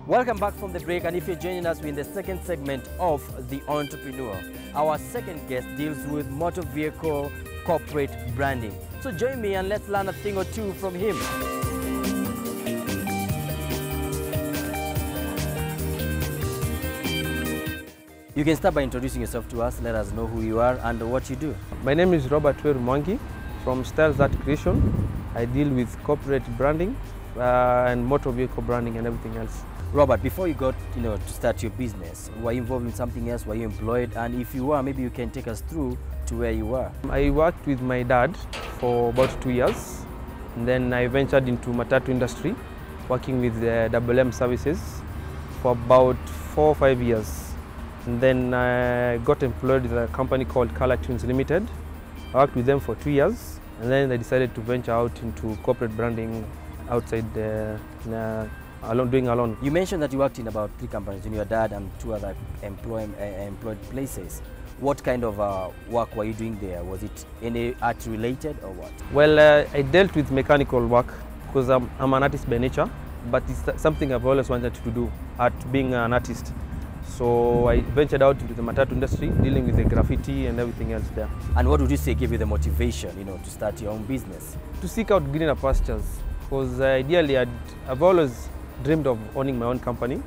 Welcome back from the break, and if you're joining us, we're in the second segment of The Entrepreneur. Our second guest deals with motor vehicle corporate branding. So join me and let's learn a thing or two from him. You can start by introducing yourself to us, let us know who you are and what you do. My name is Robert Weru Mwangi from Styles Art Creation. I deal with corporate branding and motor vehicle branding and everything else. Robert, before you got to start your business, were you involved in something else? Were you employed? And if you were, maybe you can take us through to where you were. I worked with my dad for about 2 years. And then I ventured into Matatu industry, working with WM services for about 4 or 5 years. And then I got employed with a company called Color Tunes Limited. I worked with them for 2 years. And then I decided to venture out into corporate branding outside doing alone. You mentioned that you worked in about 3 companies, in your dad and 2 other employed places. What kind of work were you doing there? Was it any art related or what? Well, I dealt with mechanical work because I'm an artist by nature, but it's something I've always wanted to do, being an artist. So I ventured out into the Matatu industry, dealing with the graffiti and everything else there. And what would you say gave you the motivation, to start your own business? To seek out greener pastures, because ideally I've always dreamed of owning my own company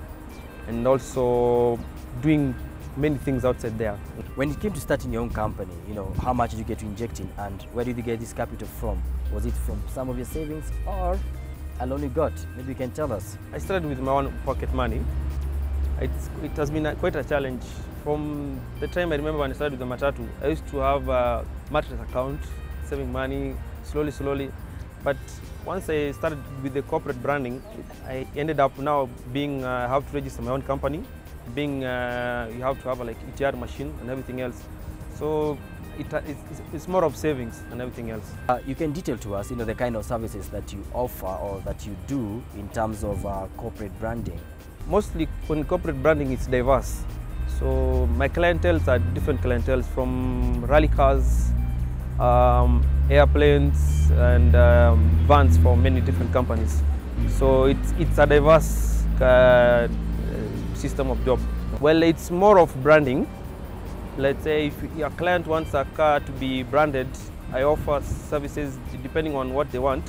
and also doing many things outside there. When it came to starting your own company, how much did you get to inject in and where did you get this capital from? Was it from some of your savings or a loan you got? Maybe you can tell us. I started with my own pocket money. It has been quite a challenge. From the time I remember when I started with the Matatu, I used to have a mattress account, saving money slowly. But once I started with the corporate branding, I ended up now being, I have to register my own company, you have to have a ETR machine and everything else. So it's more of savings and everything else. You can detail to us, the kind of services that you offer or that you do in terms of corporate branding. Mostly when corporate branding is diverse. So my clienteles are different clienteles, from rally cars, airplanes and vans for many different companies. So it's a diverse system of job. Well, it's more of branding. Let's say if your client wants a car to be branded, I offer services depending on what they want,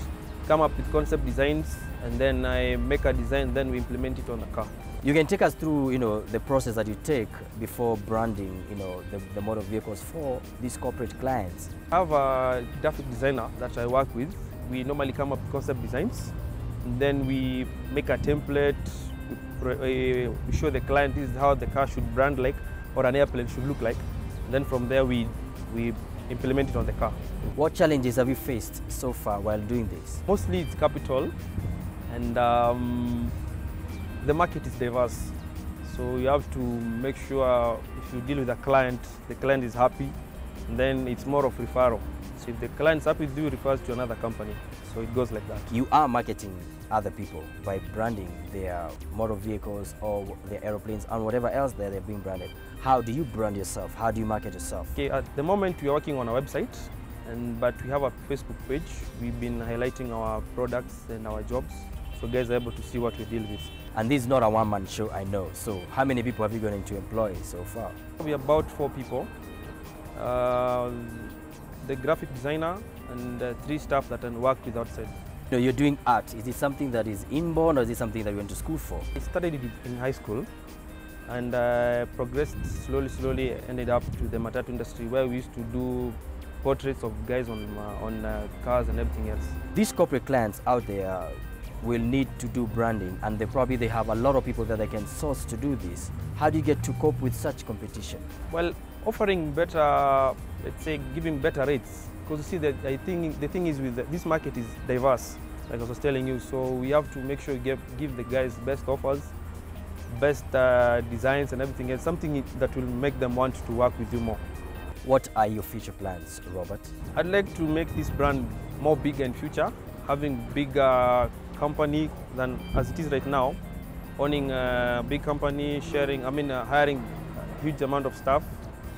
come up with concept designs, and then I make a design, then we implement it on the car. You can take us through, the process that you take before branding, the motor vehicles for these corporate clients. I have a graphic designer that I work with. We normally come up with concept designs, and then we make a template. We show the client this is how the car should brand like, or an airplane should look like. And then from there we implement it on the car. What challenges have you faced so far while doing this? Mostly it's capital, and the market is diverse, so you have to make sure if you deal with a client, the client is happy, and then it's more of referral. So if the client is happy with you, refers to another company. So it goes like that. You are marketing other people by branding their motor vehicles or their aeroplanes and whatever else they're being branded. How do you brand yourself? How do you market yourself? Okay, at the moment we are working on a website, but we have a Facebook page. We've been highlighting our products and our jobs, so guys are able to see what we deal with. And this is not a one-man show, I know. So how many people have you gone into employ so far? We're about 4 people. The graphic designer and 3 staff that I work with outside. You're doing art. Is it something that is inborn or is it something that you went to school for? I studied it in high school and progressed slowly, ended up to the Matatu industry where we used to do portraits of guys on cars and everything else. These corporate clients out there will need to do branding, and they have a lot of people that they can source to do this. How do you get to cope with such competition? Well, offering better, let's say, giving better rates. Because you see, that I think the thing is this market is diverse, like I was telling you. So we have to make sure we give the guys best offers, best designs and everything else, something that will make them want to work with you more. What are your future plans, Robert? I'd like to make this brand more big in future, having bigger company than as it is right now, owning a big company, hiring a huge amount of staff,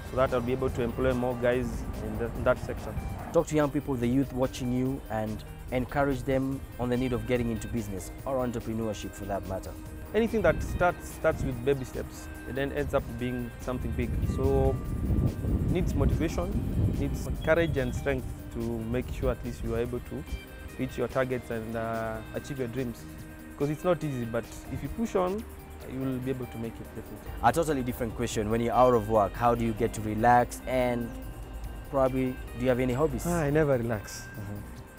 so that I'll be able to employ more guys in that sector. Talk to young people, the youth watching you, and encourage them on the need of getting into business or entrepreneurship for that matter. anything that starts with baby steps and then ends up being something big. So needs motivation, needs courage and strength to make sure at least you are able to reach your targets and achieve your dreams. Because it's not easy, but if you push on, you will be able to make it, definitely. A totally different question. When you're out of work, how do you get to relax, and probably do you have any hobbies? I never relax.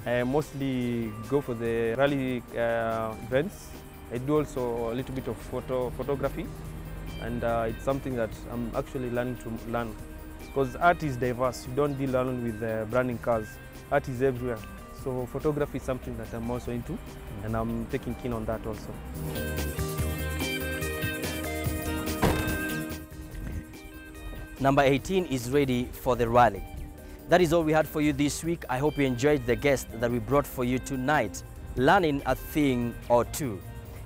I mostly go for the rally events. I do also a little bit of photography, and it's something that I'm actually learning to learn. Because art is diverse. You don't deal alone with branding cars. Art is everywhere. So photography is something that I'm also into, and I'm taking keen on that also. Number 18 is ready for the rally. That is all we had for you this week. I hope you enjoyed the guest that we brought for you tonight, learning a thing or two.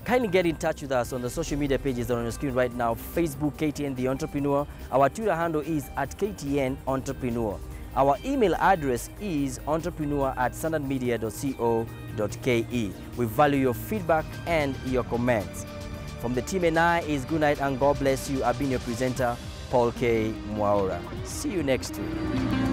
Kindly get in touch with us on the social media pages that are on your screen right now. Facebook, KTN The Entrepreneur. Our Twitter handle is @KTN Entrepreneur. Our email address is entrepreneur@standardmedia.co.ke. We value your feedback and your comments. From the team and I is good night and God bless you. I've been your presenter, Paul K. Mwaura. See you next week.